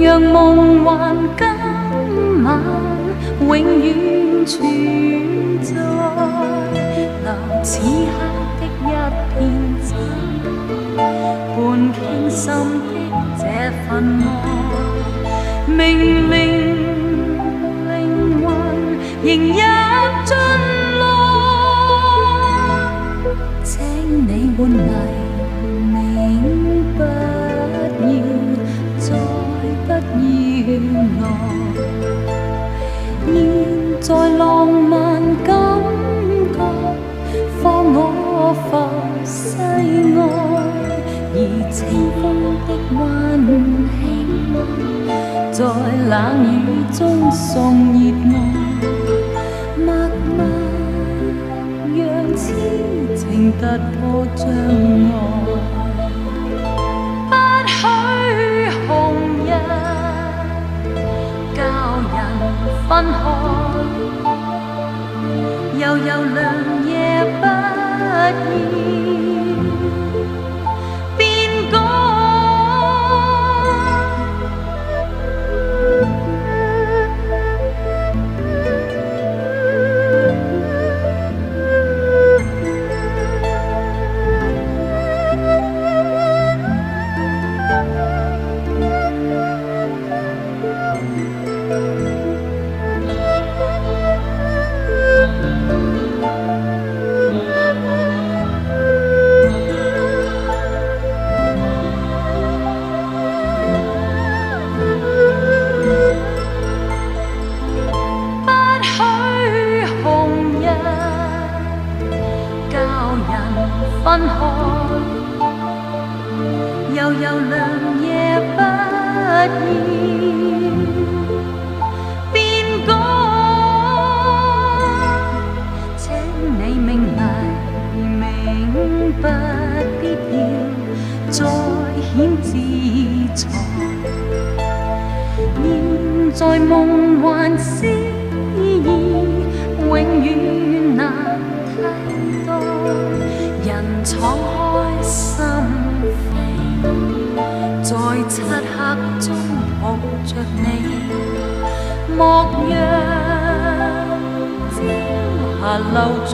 讓夢幻今晚永遠存在，留此刻的一片真，伴傾心的這份愛，明明靈魂仍入進來，請你換黎明，不要再不要來。現在浪漫感覺放我浮世外，而清風的溫馨在冷雨中送熱愛，默默讓痴情突破障礙，不許紅日教人分開，悠悠良夜不要變改。分開，悠悠良夜不要變改，請你明黎明，不必要再顯自裁，現在夢幻詩意永遠難替代，人敞開心扉，在漆黑中抱着你，莫讓朝霞流盡。